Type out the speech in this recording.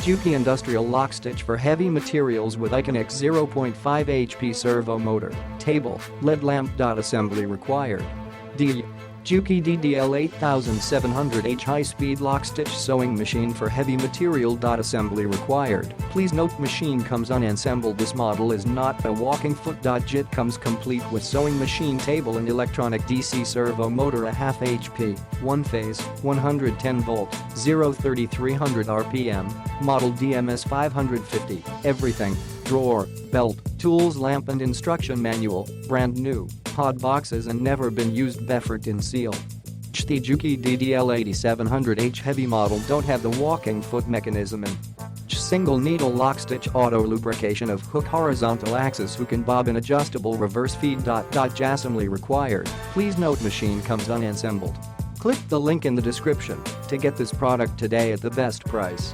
Juki Industrial Lockstitch for heavy materials with iKonix 0.5 HP servo motor, table, LED lamp.assembly required. JThe Juki DDL8700 H high-speed lockstitch sewing machine for heavy material. Assembly required. Please note machine comes unassembled. This model is not a walking foot. JIT comes complete with sewing machine table and electronic DC servo motor, a half HP, 1 phase, 110 volt, 0-3300 RPM, model DMS 550, everything, drawer, belt, tools, lamp and instruction manual, brand new, pod boxes and never been used, beforecked in seal. JThe Juki DDL8700 H heavy model don't have the walking foot mechanism and single needle lockstitch auto lubrication of hook horizontal axis hook and bobbin adjustable reverse feed. JSINGLE required. Please note machine comes unassembled. Click the link in the description to get this product today at the best price.